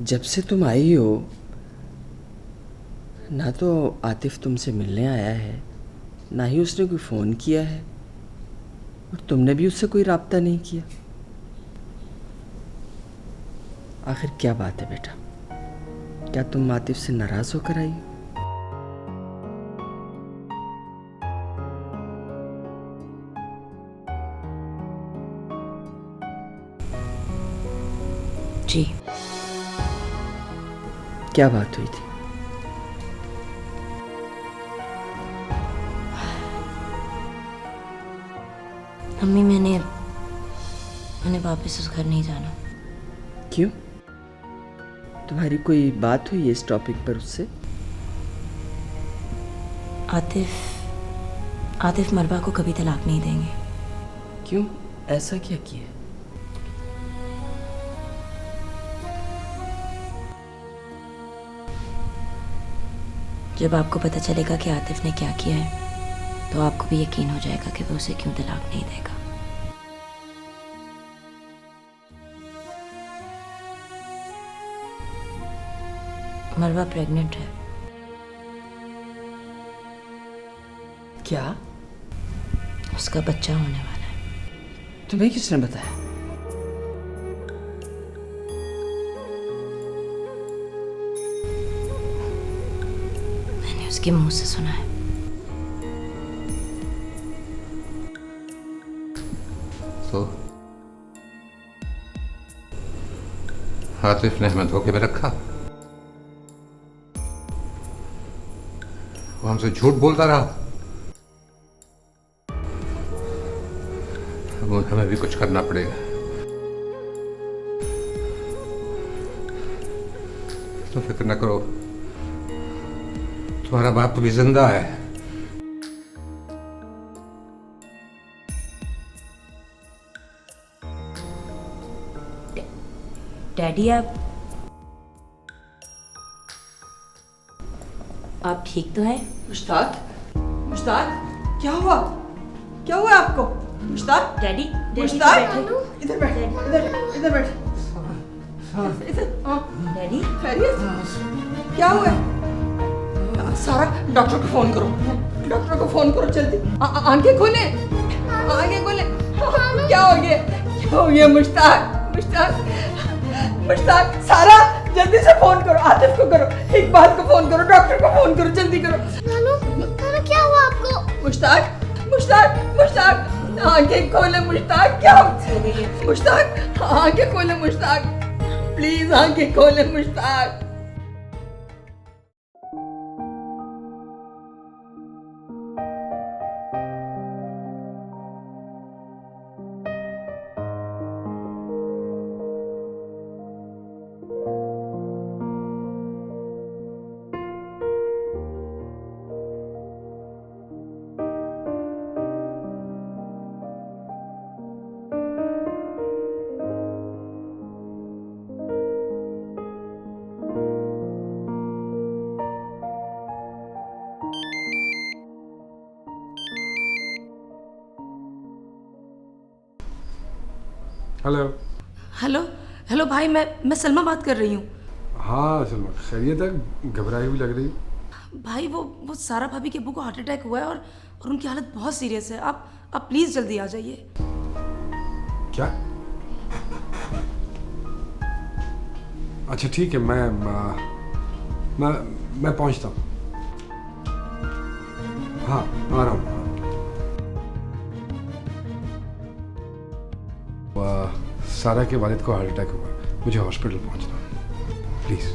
जब से तुम आई हो ना तो आतिफ तुमसे मिलने आया है, ना ही उसने कोई फ़ोन किया है, और तुमने भी उससे कोई राब्ता नहीं किया। आखिर क्या बात है बेटा? क्या तुम आतिफ से नाराज़ होकर आई? जी। क्या बात हुई थी? मम्मी, मैंने वापस उस घर नहीं जाना। क्यों? तुम्हारी कोई बात हुई है इस टॉपिक पर उससे? आतिफ मरवा को कभी तलाक नहीं देंगे। क्यों? ऐसा क्या किया? जब आपको पता चलेगा कि आतिफ ने क्या किया है तो आपको भी यकीन हो जाएगा कि वो उसे क्यों तलाक नहीं देगा। मरवा प्रेग्नेंट है। क्या? उसका बच्चा होने वाला है। तुम्हें किसने बताया? मैंने उसके मुंह से सुना है। तो आतिफ ने हमें धोखे में रखा, वो हमसे झूठ बोलता रहा। अब हमें भी कुछ करना पड़ेगा। तो फिक्र न करो, तुम्हारा बाप भी जिंदा है। डैडी, आप ठीक तो हैं? मुश्ताक, मुश्ताक, क्या हुआ? क्या हुआ आपको? मुश्ताक, डैडी, मुश्ताक, इधर बैठ, इधर बैठ, इधर। डैडी, खैरियत? क्या हुआ? सारा, डॉक्टर को फोन करो, डॉक्टर को फोन करो जल्दी। आंखें खोले, आंखें खोले। क्या हो गया? क्या हो गया? मुश्ताक, मुश्ताक, मुश्ताक, सारा जल्दी से फोन करो, आतिफ को करो, इकबाल को फोन करो, डॉक्टर को फोन करो, जल्दी करो। नानू, नानू क्या हुआ आपको? मुश्ताक, मुश्ताक, मुश्ताक, आंखें खोले मुश्ताक। क्या मुश्ताक, आंखें खोले मुश्ताक, प्लीज आंखें खोले मुश्ताक। हेलो। हेलो हेलो भाई, मैं सलमा बात कर रही हूँ। हाँ सलमा, खैरियत है? घबराई हुई लग रही है। भाई वो सारा भाभी के अब्बू को हार्ट अटैक हुआ है और उनकी हालत बहुत सीरियस है। आप प्लीज़ जल्दी आ जाइए। क्या? अच्छा ठीक है, मैं पहुंचता हूँ। हाँ, आ रहा हूँ। सारा के वालिद को हार्ट अटैक हुआ, मुझे हॉस्पिटल पहुंचना है, प्लीज़।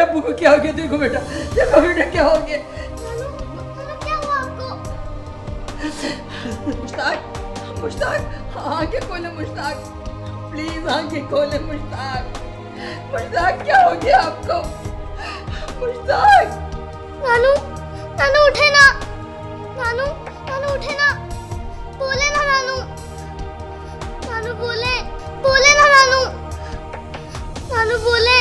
अब्बू को क्या हो गया? देखो बेटा क्या हो गया? नानू क्या हुआ आपको? मुश्ताक मुश्ताक आंखें खोले मुश्ताक, प्लीज आंखें खोले मुश्ताक। मुश्ताक क्या हो गया आपको? मुश्ताक नानू नानू उठे ना, नानू नानू उठे ना, बोले ना नानू, नानू बोले बोले ना नानू, नानू बोले।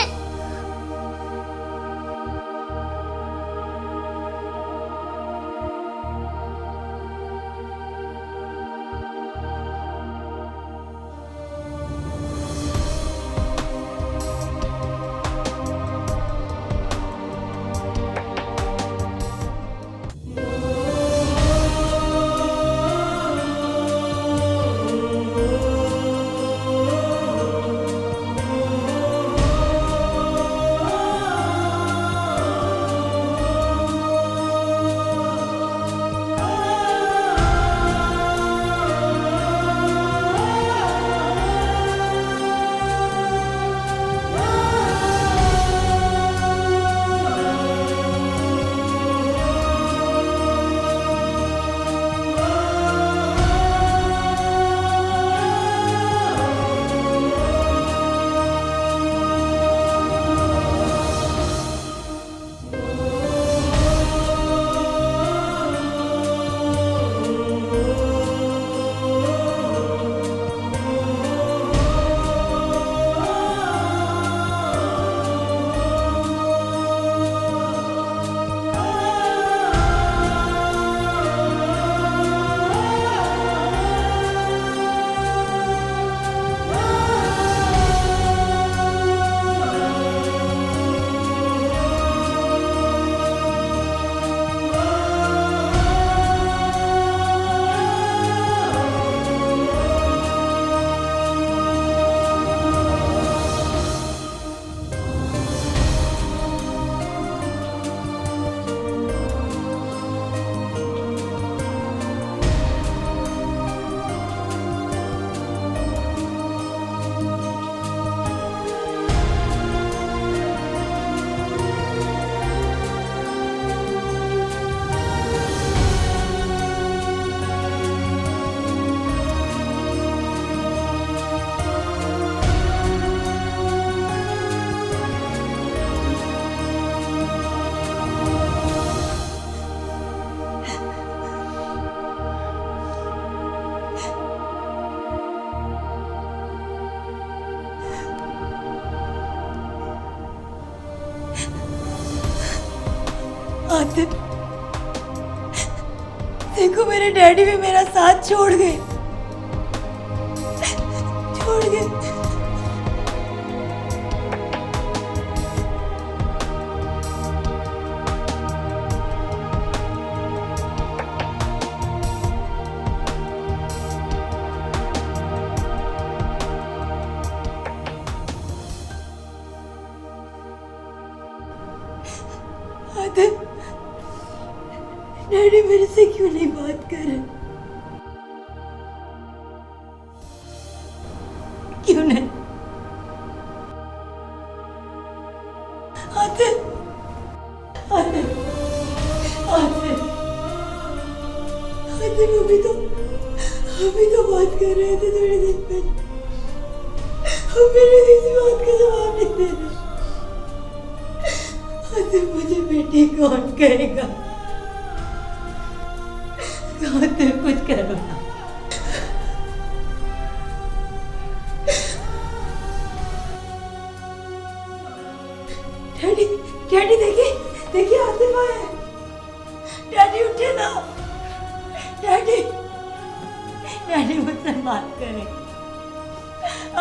आतिफ, देखो मेरे डैडी भी मेरा साथ छोड़ गए, छोड़ गए। आतिफ, डैडी मेरे से क्यों नहीं बात कर रहे? क्यों नहीं? आतिफ, आतिफ, आतिफ, आतिफ, अभी तो बात कर रहे थे थोड़ी देर पहले, अब मेरे किसी बात का जवाब नहीं दे रहे। आतिफ, मुझे बेटी कौन कहेगा? आतिफ, कुछ करो ना। डैडी, डैडी देखिए, देखिए आतिफ आए हैं। डैडी उठे ना, डैडी, डैडी मुझसे बात करें।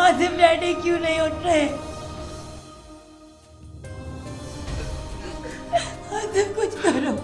आतिफ, डैडी क्यों नहीं उठ रहे? आतिफ, कुछ करो।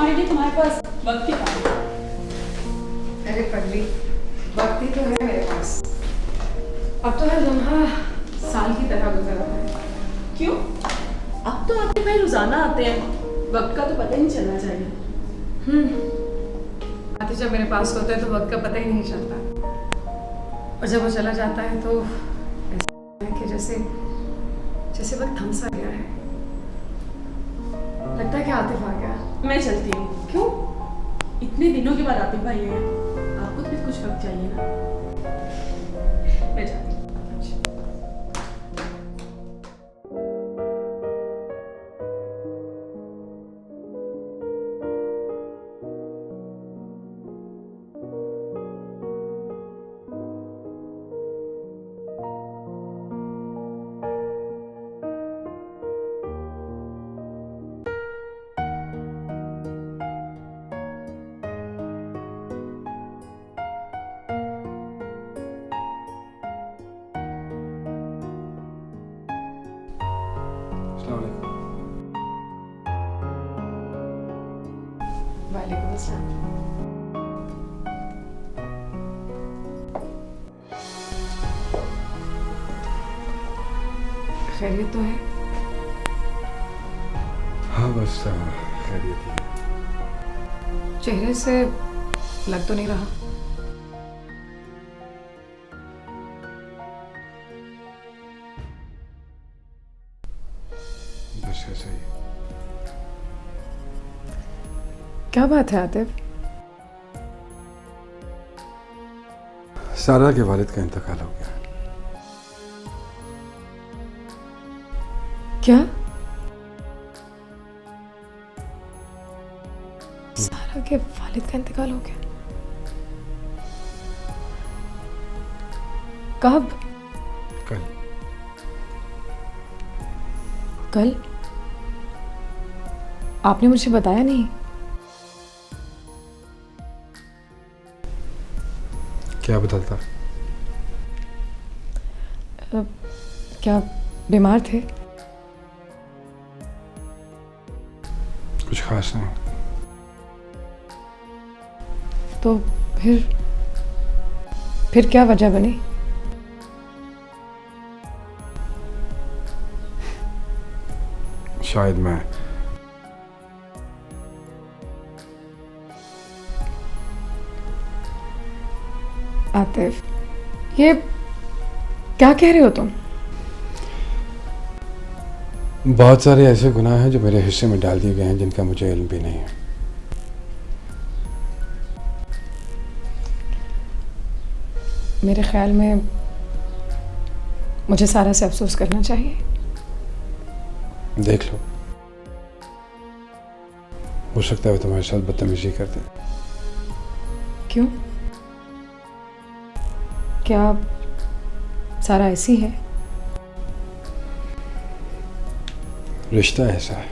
हमारे लिए तुम्हारे पास वक्त ही कहाँ है? अरे पगली, वक्त ही तो है मेरे पास। अब तो हर लम्हा साल की तरह गुजर रहा है। क्यों? अब तो आते भाई रोजाना आते हैं, वक्त का तो पता ही नहीं चलना चाहिए। आते जब मेरे पास होते हैं तो वक्त का पता ही नहीं चलता, और जब वो चला जाता है तो ऐसा है कि जैसे जैसे वक्त थम सा गया है। लगता है कि आतिफ आ गया। मैं चलती हूँ। क्यों? इतने दिनों के बाद आतिफ भाई हैं, आपको तो भी कुछ वक्त चाहिए ना। मैं जाती हूँ। अस्सलाम वालेकुम। वालेकुम अस्सलाम। खैरियत तो है? हाँ बस खैरियत ही है। चेहरे से लग तो नहीं रहा। बस ऐसा ही। क्या बात है आतिफ? सारा के वालिद का इंतकाल हो गया। क्या? सारा के वालिद का इंतकाल हो गया? कब? कल। कल? आपने मुझे बताया नहीं। क्या बदलता? क्या बीमार थे? कुछ खास नहीं। तो फिर क्या वजह बनी? शायद मैं आतिफ, ये क्या कह रहे हो तुम? बहुत सारे ऐसे गुनाह हैं जो मेरे हिस्से में डाल दिए गए हैं जिनका मुझे इल्म भी नहीं है। मेरे ख्याल में मुझे सारा से अफसोस करना चाहिए। देख लो, हो सकता है वो तुम्हारे साथ बदतमीजी करते। क्यों? क्या सारा ऐसी है? रिश्ता ऐसा है,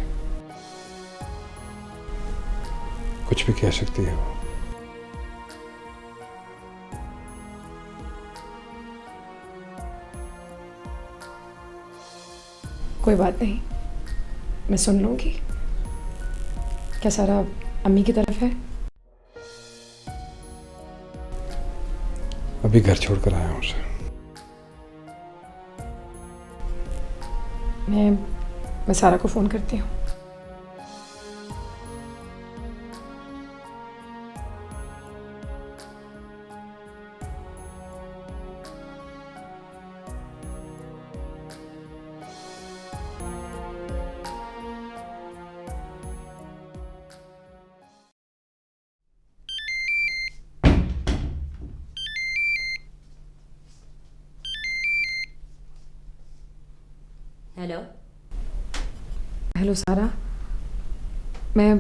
कुछ भी कह सकती है वो। कोई बात नहीं, मैं सुन लूंगी। क्या सारा अम्मी की तरफ है? अभी घर छोड़कर आया हूँ उसे। मैं सारा को फोन करती हूँ। हेलो। हेलो सारा, मैं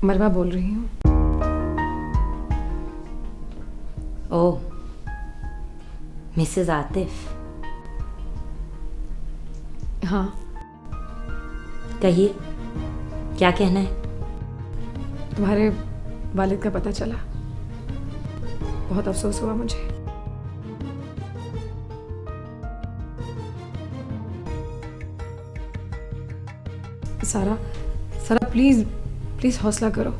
मरवा बोल रही हूँ। ओह, मिसेस आतिफ। हाँ, कहिए, क्या कहना है? तुम्हारे वालिद का पता चला, बहुत अफसोस हुआ मुझे। सारा, सारा प्लीज प्लीज हौसला करो।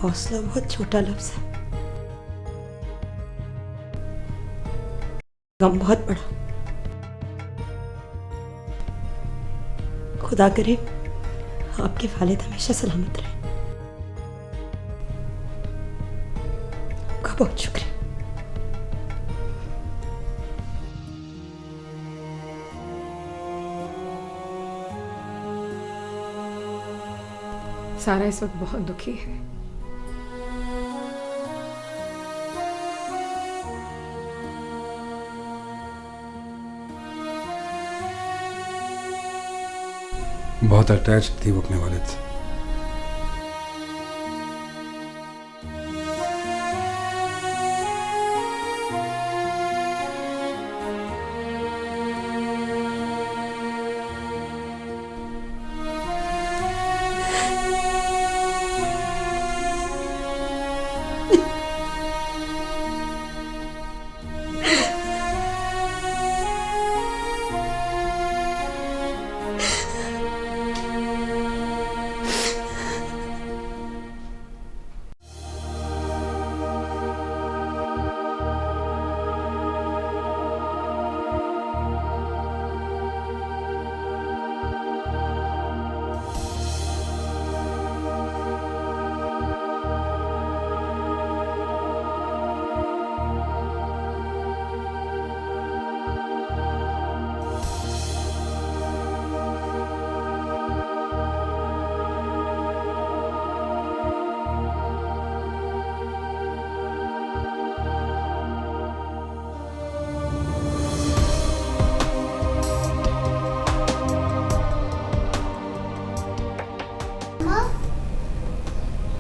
हौसला बहुत छोटा लफ्ज है, गम बहुत बड़ा। खुदा करे आपके वालिद हमेशा सलामत रहे। आपका बहुत शुक्रिया। सारा इस वक्त बहुत दुखी है। बहुत अटैच थी वो अपने वालिद से।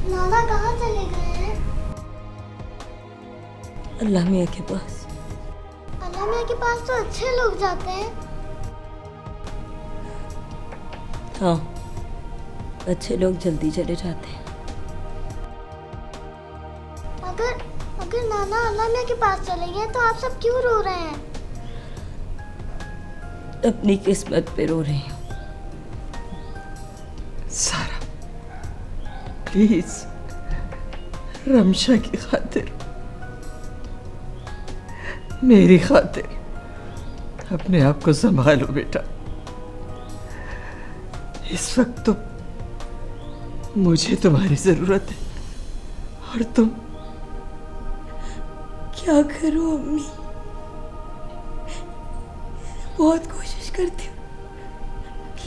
नाना कहाँ चले गए हैं? अल्लाह मियाँ के पास। अल्लाह मियाँ के पास तो अच्छे लोग जाते हैं। हाँ, अच्छे लोग जल्दी चले जाते हैं। अगर नाना अल्लाह मियाँ के पास चले गए तो आप सब क्यों रो रहे हैं? अपनी किस्मत पे रो रही हूँ। सारा प्लीज, रमशा की खातिर, मेरी खातिर अपने आप को संभालो बेटा। इस वक्त तो मुझे तुम्हारी जरूरत है और तुम क्या करूं अम्मी, बहुत कोशिश करती हूँ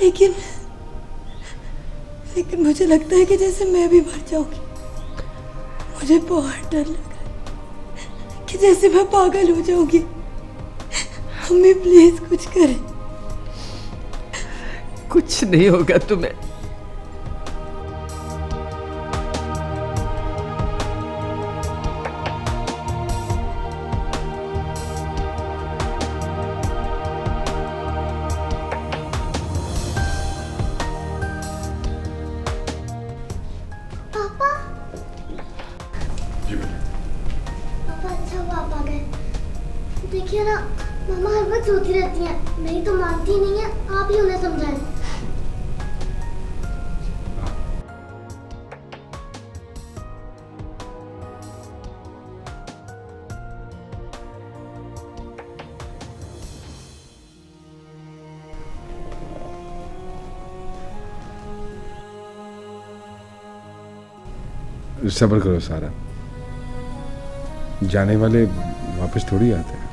लेकिन मुझे लगता है कि जैसे मैं भी मर जाऊंगी। मुझे बहुत डर लग रहा है कि जैसे मैं पागल हो जाऊंगी। अम्मी प्लीज कुछ करें। कुछ नहीं होगा तुम्हें। पापा जी बेटा। पापा अच्छा हुआ आप आ गए। देखिए ना, मामा हर वक्त रोती रहती हैं, मेरी तो मानती नहीं है। आप ही उन्हें समझाएं। सब्र करो सारा, जाने वाले वापस थोड़ी आते हैं।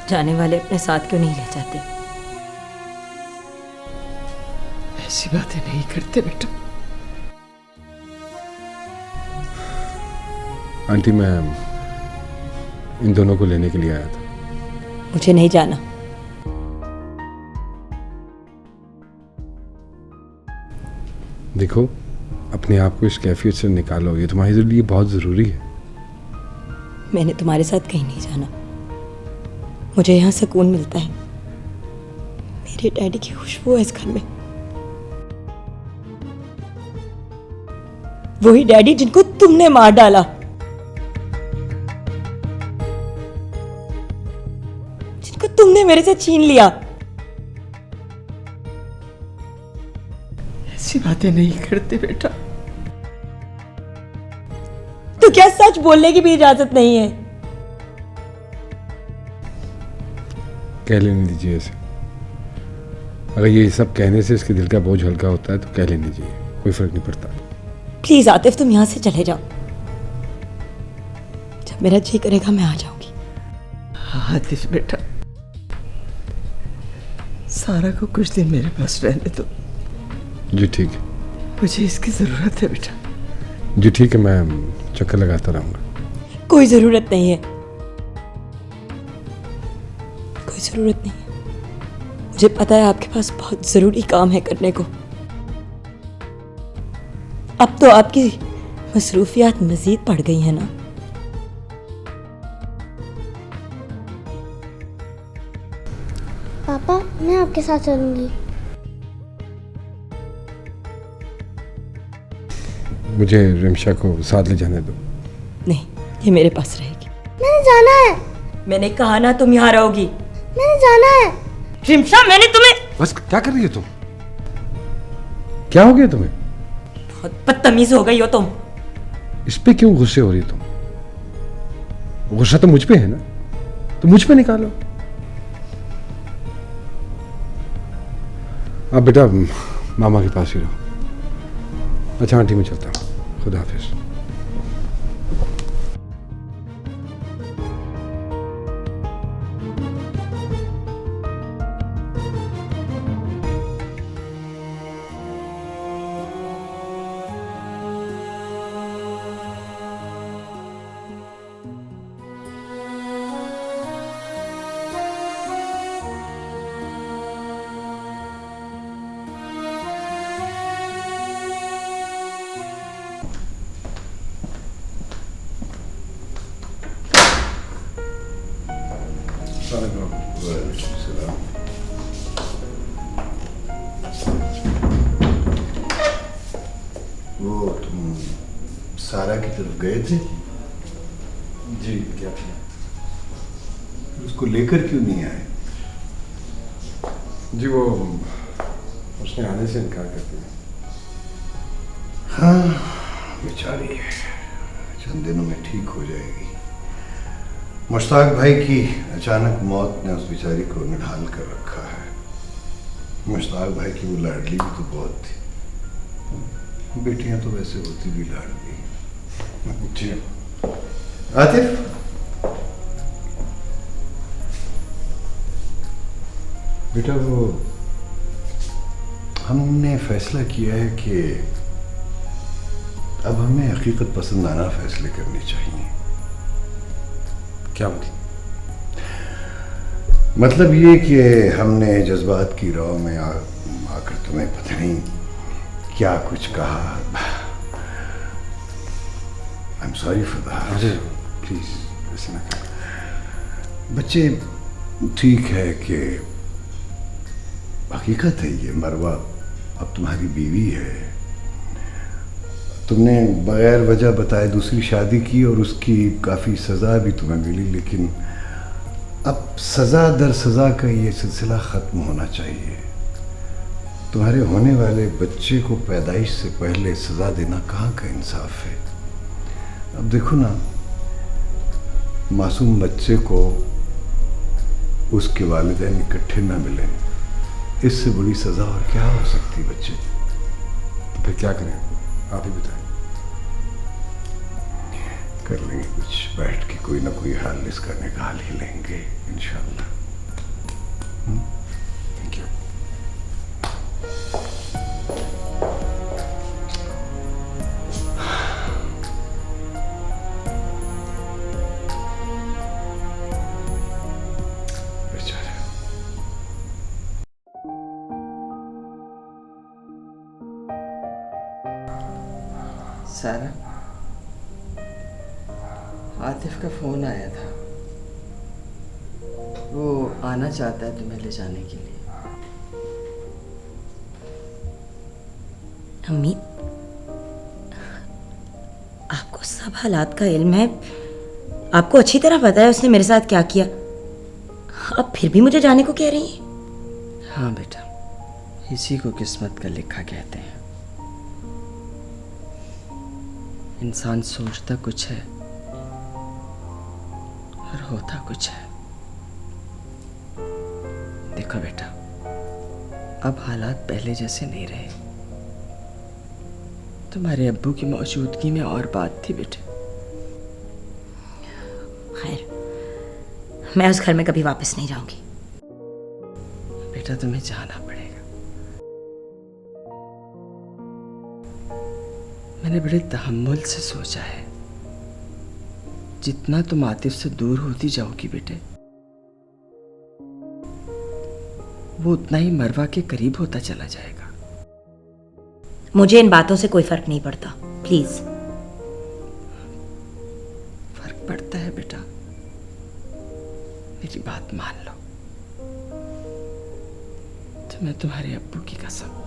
जाने वाले अपने साथ क्यों नहीं ले जाते? ऐसी बातें नहीं करते बेटा। आंटी, मैं इन दोनों को लेने के लिए आया था। मुझे नहीं जाना। देखो, अपने आप को इस कैफियत से निकालो, ये तुम्हारे लिए बहुत ज़रूरी है। मैंने तुम्हारे साथ कहीं नहीं जाना। मुझे यहाँ सुकून मिलता है। मेरे डैडी की खुशबू है इस घर में। वही डैडी जिनको तुमने मार डाला। तुमने मेरे से छीन लिया। ऐसी बातें नहीं करते बेटा। तो क्या सच बोलने की भी इजाजत नहीं है? कह लेने दीजिए ऐसे। अगर ये सब कहने से इसके दिल का बोझ हल्का होता है तो कह लेने दीजिए, कोई फर्क नहीं पड़ता। प्लीज आतिफ, तुम यहां से चले जाओ। जब मेरा जी करेगा मैं आ जाऊंगी। आतिफ बेटा, सारा को कुछ दिन मेरे पास रहने दो। जी ठीक है। मुझे इसकी जरूरत है बेटा। जी ठीक है, मैं चक्कर लगाता रहूँगा। कोई जरूरत नहीं है, कोई जरूरत नहीं है। मुझे पता है आपके पास बहुत जरूरी काम है करने को। अब तो आपकी मसरूफियात मजीद बढ़ गई है ना। पापा, मैं आपके साथ चलूंगी। मुझे रिमशा को साथ ले जाने दो। नहीं, ये मेरे पास रहेगी। मैंने जाना है। मैंने कहा ना तुम यहाँ रहोगी। मैंने जाना है। रिमशा, मैंने तुम्हें। बस क्या कर रही हो तुम? क्या हो गया तुम्हें? बहुत बदतमीज हो गई हो तुम। इस पे क्यों गुस्से हो रही हो तुम? गुस्सा तो मुझ पे है ना, तो मुझ पे निकालो। अब बेटा मामा के पास ही रहो। अच्छा आंटी, मैं चलता हूँ। खुदा हाफिज। वो तुम सारा की तरफ गए थे? जी क्या? उसको लेकर क्यों नहीं आए? जी वो उसने आने से इनकार कर दिया। हाँ बेचारी, चंद दिनों में ठीक हो जाएगी। मुश्ताक भाई की अचानक मौत ने उस बेचारी को निढाल कर रखा है। मुश्ताक भाई की वो लाडली भी तो बहुत थी। बेटियां तो वैसे होती भी लाडली। जी आतिफ, बेटा वो हमने फैसला किया है कि अब हमें हकीकत पसंदाना फैसले करने चाहिए। क्या मतलब? मतलब ये कि हमने जज्बात की राह में आकर तुम्हें पता नहीं क्या कुछ कहा। I am sorry for that. Please ऐसे ना करो। बच्चे, ठीक है कि हकीकत है ये, मरवा अब तुम्हारी बीवी है। तुमने बगैर वजह बताए दूसरी शादी की और उसकी काफ़ी सज़ा भी तुम्हें मिली, लेकिन अब सज़ा दर सज़ा का ये सिलसिला ख़त्म होना चाहिए। तुम्हारे होने वाले बच्चे को पैदाइश से पहले सज़ा देना कहाँ का इंसाफ है? अब देखो ना, मासूम बच्चे को उसके वालिदैन इकट्ठे न मिलें, इससे बड़ी सज़ा और क्या हो सकती बच्चे? तो फिर क्या करें, आप ही बताएं। कर लेंगे कुछ, बैठ के कोई ना कोई हाल इसका निकाल ही लेंगे इंशाल्लाह। Thank you. बेचारा। सारा, आतिफ का फोन आया था। वो आना चाहता है तुम्हें ले जाने के लिए। अम्मी, आपको सब हालात का इल्म है। आपको अच्छी तरह पता है उसने मेरे साथ क्या किया। अब फिर भी मुझे जाने को कह रही हैं? हाँ बेटा, इसी को किस्मत का लिखा कहते हैं। इंसान सोचता कुछ है और होता कुछ है। देखो बेटा, अब हालात पहले जैसे नहीं रहे। तुम्हारे अब्बू की मौजूदगी में और बात थी बेटे। खैर, मैं उस घर में कभी वापस नहीं जाऊंगी। बेटा तुम्हें जाना पड़ेगा। मैंने बड़े तहम्मुल से सोचा है, जितना तुम आतिफ से दूर होती जाओगी बेटे, वो उतना ही मरवा के करीब होता चला जाएगा। मुझे इन बातों से कोई फर्क नहीं पड़ता, प्लीज। फर्क पड़ता है बेटा, मेरी बात मान लो। तो मैं तुम्हारे अब्बू की कसम।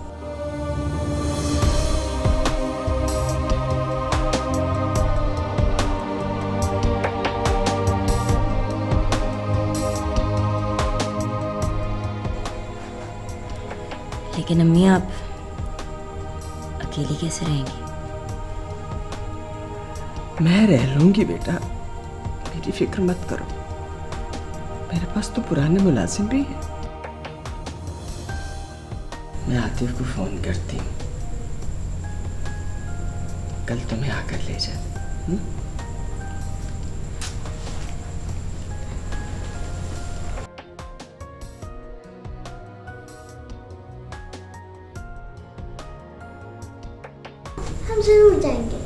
लेकिन अम्मी, आप अकेली कैसे रहेंगी? मैं रह लूंगी बेटा, मेरी फिक्र मत करो। मेरे पास तो पुराने मुलाजिम भी हैं। मैं आतिफ को फोन करती हूँ, कल तुम्हें आकर ले जाए। हम जरूर जाएंगे।